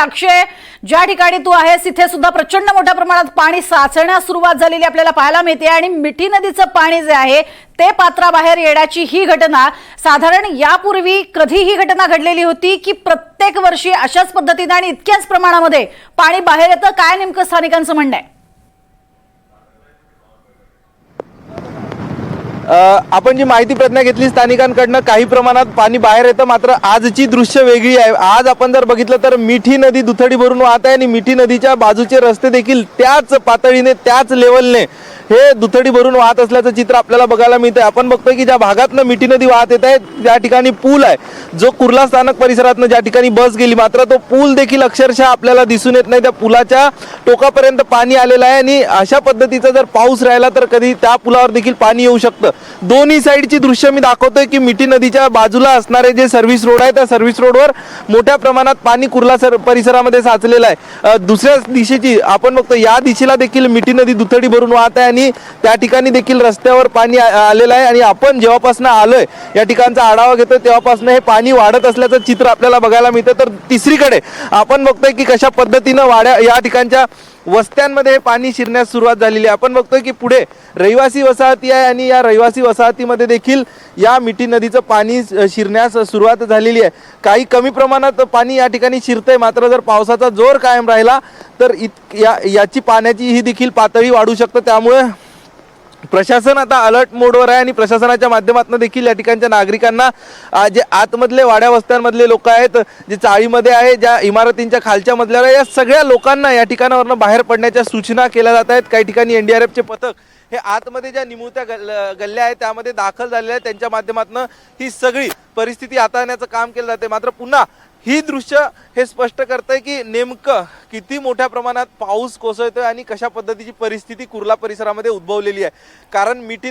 अक्षय, ज्या ठिकाणी तू आहेस तिथे सुद्धा प्रचंड मोठ्या प्रमाणात पाणी साचण्यास सुरुवात झालेली आपल्याला पाहायला मिळते आणि मिठी नदीचं पाणी जे आहे ते पात्राबाहेर येण्याची ही घटना साधारण यापूर्वी कधी ही घटना घडलेली होती की प्रत्येक वर्षी अशाच पद्धतीने आणि इतक्याच प्रमाणामध्ये पाणी बाहेर येतं? काय नेमकं स्थानिकांचं म्हणणं आहे? आपण जी माहिती प्रज्ञा घेतली स्थानिकांकडनं, काही प्रमाणात पाणी बाहेर येतं, मात्र आजची दृश्य वेगळी आहे। आज आपण जर बघितलं तर मिठी नदी दुथडी भरून वाहत आहे आणि मिठी नदीच्या बाजूचे रस्ते देखील त्याच पातळीने त्याच लेवलने हे दुथडी भरून वाहत असल्याचं चित्र आपल्याला बघायला मिळतंय। आपण बघतोय की ज्या भागातनं मिठी नदी वाहत येत आहे त्या ठिकाणी पूल आहे, जो कुर्ला स्थानक परिसरातनं ज्या ठिकाणी बस गेली, मात्र तो पूल देखील अक्षरशः आपल्याला दिसून येत नाही। त्या पुलाच्या टोकापर्यंत पाणी आलेलं आहे आणि अशा पद्धतीचा जर पाऊस राहिला तर कधी त्या पुलावर देखील पाणी येऊ शकतं। दोन्ही साईडची दृश्य मी दाखवतोय की मिठी नदीच्या बाजूला असणारे जे सर्व्हिस रोड आहे त्या सर्व्हिस रोडवर मोठ्या प्रमाणात पाणी कुर्ला परिसरामध्ये साचलेलं आहे। दुसऱ्या दिशेची आपण बघतो, या दिशेला देखील मिठी नदी दुथडी भरून वाहत आहे आणि त्या ठिकाणी देखील रस्त्यावर पाणी आलेलं आहे आणि आपण जेव्हापासून आलोय या ठिकाणचा आढावा घेतोय तेव्हापासून हे पाणी वाढत असल्याचं चित्र आपल्याला बघायला मिळतं। तर तिसरीकडे आपण बघतोय की कशा पद्धतीनं वाड्या या ठिकाणच्या वस्त्यांमध्ये पाणी शिरण्यास सुरुवात झालेली आहे। आपण बघतोय की पुढे रहिवासी वसाहती आहे आणि या रहिवासी वसाहतीमध्ये देखील या मिठी नदीचं पाणी शिरण्यास सुरुवात झालेली आहे। काही कमी प्रमाणात पाणी या ठिकाणी शिरतंय, मात्र जर पावसाचा जोर कायम राहिला तर याची पाण्याची ही देखील पातळी वाढू शकते। त्यामुळे प्रशासन आता अलर्ट मोडवर आहे आणि प्रशासनाच्या माध्यमातून देखील या ठिकाणच्या नागरिकांना जे आतमधले वाड्या वस्त्यांमधले लोक आहेत, जे चाळीमध्ये आहे, ज्या इमारतींच्या खालच्या मजल्यावर आहे, या सगळ्या लोकांना या ठिकाणावरून बाहेर पडण्याच्या सूचना केल्या जात आहेत। काही ठिकाणी एनडीआरएफचे पथक हे आतमध्ये ज्या निमुळत्या गल्ल्या आहेत त्यामध्ये दाखल झालेले आहेत, त्यांच्या माध्यमातून ही सगळी परिस्थिती हाताळण्याचं काम केलं जाते। मात्र पुन्हा ही दृश्य हे स्पष्ट करतंय की नेमकं किती मोठ्या प्रमाणात पाऊस कोसळतोय आणि कशा पद्धतीची परिस्थिती कुर्ला परिसरामध्ये उद्भवलेली आहे। कारण मिठी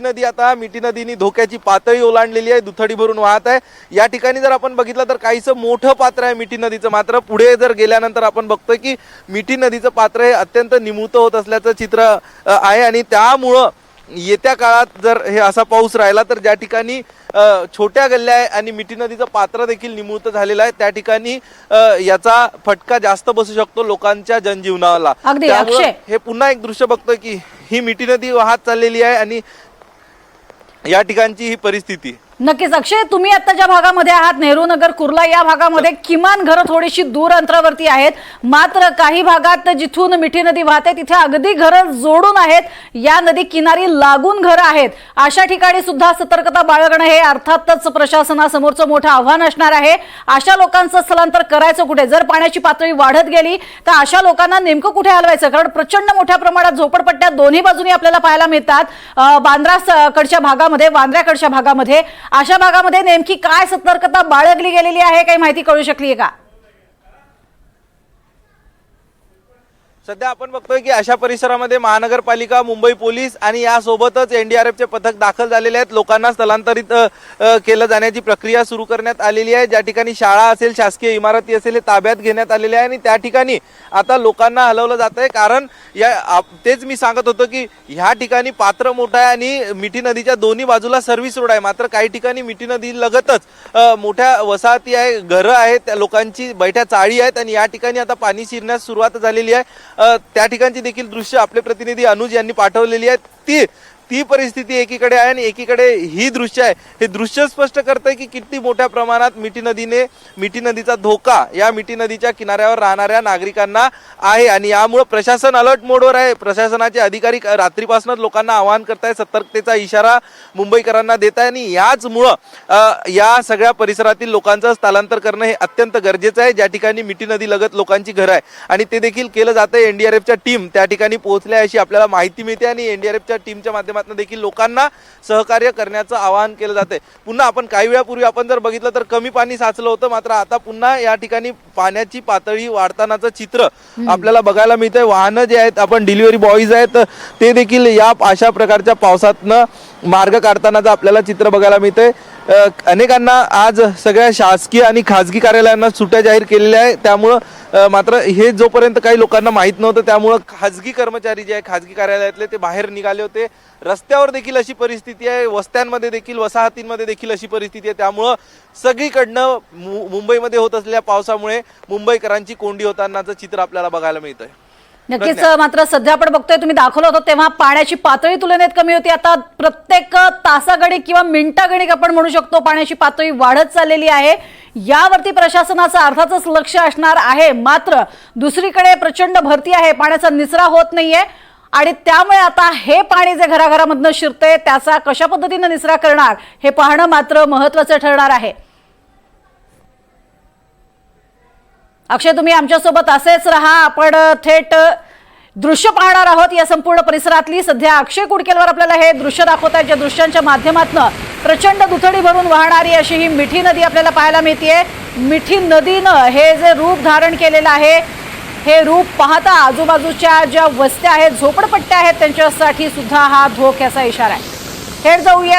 नदीने धोक्याची पातळी ओलांडलेली आहे, दुथडी भरून वाहत आहे। या ठिकाणी जर आपण बघितलं तर काहीसं मोठं पात्र आहे मिठी नदीचं, मात्र पुढे जर गेल्यानंतर आपण बघतोय की मिठी नदीचं पात्र हे अत्यंत निमुळतं होत असल्याचं चित्र आहे आणि त्यामुळं येत्या काळात जर हे असा पाऊस राहिला तर ज्या ठिकाणी छोट्या गल्ल्या आहे आणि मिठी नदीचं पात्र देखील निमुळतं झालेलं आहे त्या ठिकाणी याचा फटका जास्त बसू शकतो लोकांच्या जनजीवनाला। त्यामुळे हे पुन्हा एक दृश्य बघतोय की ही मिठी नदी वाहत चाललेली आहे आणि या ठिकाणची ही परिस्थिती। नक्कीच अक्षय, तुम्ही आता ज्या भागामध्ये आहात नेहरू नगर कुर्ला या भागामध्ये किमान घरं थोडीशी दूर अंतरावरती आहेत, मात्र काही भागात जिथून मिठी नदी वाहते तिथे अगदी घरं जोडून आहेत, या नदी किनारी लागून घरं आहेत। अशा ठिकाणी सुद्धा सतर्कता बाळगणं हे अर्थातच प्रशासनासमोरचं मोठं आव्हान असणार आहे। अशा लोकांचं स्थलांतर करायचं कुठे? जर पाण्याची पातळी वाढत गेली तर अशा लोकांना नेमकं कुठे हलवायचं? कारण प्रचंड मोठ्या प्रमाणात झोपडपट्ट्या दोन्ही बाजूनी आपल्याला पाहायला मिळतात। बांद्राकडच्या भागामध्ये, वांद्र्याकडच्या भागामध्ये, अशा भागामध्ये नेमकी काय सतर्कता बाळगली गेलेली आहे? काही माहिती कळू शकली आहे का? सध्या आपण बघतोय की अशा परिसरामध्ये महानगरपालिका, मुंबई पोलीस आणि यासोबतच एनडीआरएफचे पथक दाखल झालेले आहेत। लोकांना स्थलांतरित केलं जाण्याची प्रक्रिया सुरू करण्यात आलेली आहे। ज्या ठिकाणी शाळा असेल, शासकीय इमारती असेल, हे ताब्यात घेण्यात आलेले आहे आणि त्या ठिकाणी आता लोकांना हलवलं जात आहे। कारण तेच मी सांगत होतो की ह्या ठिकाणी पात्र मोठं आहे आणि मिठी नदीच्या दोन्ही बाजूला सर्व्हिस रोड आहे, मात्र काही ठिकाणी मिठी नदी लगतच मोठ्या वसाहती आहे, घरं आहेत, त्या लोकांची बैठ्या चाळी आहेत आणि या ठिकाणी आता पाणी शिरण्यास सुरुवात झालेली आहे। त्या ठिकाणची देखील दृश्य आपले प्रतिनिधी अनुज यांनी पाठवलेली आहेत। ती परिस्थिती एकीकडे आहे आणि एकीकडे ही दृश्य आहे। हे दृश्य स्पष्ट करतंय की किती मोठ्या प्रमाणात मिठी नदीचा धोका या मिठी नदीच्या किनाऱ्यावर राहणाऱ्या नागरिकांना आहे आणि यामुळे प्रशासन अलर्ट मोडवर आहे। प्रशासनाचे अधिकारी रात्रीपासूनच लोकांना आवाहन करतायत, सतर्कतेचा इशारा मुंबईकरांना देत आहे आणि याचमुळं या सगळ्या परिसरातील लोकांचं स्थलांतर करणं हे अत्यंत गरजेचं आहे। ज्या ठिकाणी मिठी नदी लगत लोकांची घरं आहे आणि ते देखील केलं जातंय। एनडीआरएफच्या टीम त्या ठिकाणी पोहोचल्या अशी आपल्याला माहिती मिळते आणि एनडीआरएफच्या टीमच्या माध्यमातून देखील लोकांना सहकार्य करण्याचं आवाहन केलं जाते। पुन्हा आपण काही वेळापूर्वी आपण जर बघितलं तर कमी पाणी साचलं होतं, मात्र आता पुन्हा या ठिकाणी पाण्याची पातळी वाढतानाचं चित्र आपल्याला बघायला मिळतंय। वाहनं जे आहेत, आपण डिलिव्हरी बॉईज आहेत, ते देखील या अशा प्रकारच्या पावसातनं मार्ग काढतानाचं आपल्याला चित्र बघायला मिळतंय। अनेकांना आज सगळ्या शासकीय आणि खाजगी कार्यालयांना सुट्ट्या जाहीर केलेल्या आहे. त्यामुळं मात्र हे जोपर्यंत काही लोकांना माहीत नव्हतं त्यामुळं खाजगी कर्मचारी जे आहे खाजगी कार्यालयातले ते बाहेर निघाले होते. रस्त्यावर देखील अशी परिस्थिती आहे, वस्त्यांमध्ये देखील वसाहतींमध्ये देखील अशी परिस्थिती आहे. त्यामुळं सगळीकडनं मुंबईमध्ये होत असलेल्या पावसामुळे मुंबईकरांची कोंडी होतानाचं चित्र आपल्याला बघायला मिळतंय. नक्कीच. मात्र सध्या आपण बघतोय, तुम्ही दाखवलं होतं तेव्हा पाण्याची पातळी तुलनेत कमी होती. आता प्रत्येक तासागणी किंवा मिनिटागणिक आपण म्हणू शकतो पाण्याची पातळी वाढत चाललेली आहे. यावरती प्रशासनाचं अर्थातच लक्ष असणार आहे. मात्र दुसरीकडे प्रचंड भरती आहे, पाण्याचा निचरा होत नाहीये आणि त्यामुळे आता हे पाणी जे घराघरामधनं शिरतंय त्याचा कशा पद्धतीनं निचरा करणार हे पाहणं मात्र महत्त्वाचं ठरणार आहे. अक्षय, तुम्ही आमच्यासोबत असेच राहा. आपण थेट दृश्य पाहणार आहोत या संपूर्ण परिसरातली. सध्या अक्षय कुडकेलवर आपल्याला हे दृश्य दाखवत आहेत, ज्या दृश्यांच्या माध्यमातून प्रचंड दुथडी भरून वाहणारी अशी ही मिठी नदी आपल्याला पाहायला मिळतेय. मिठी नदीनं हे जे रूप धारण केलेलं आहे, हे रूप पाहता आजूबाजूच्या ज्या वस्त्या आहेत, झोपडपट्ट्या आहेत, त्यांच्यासाठी सुद्धा हा धोक्याचा इशारा आहे. थेट जाऊयात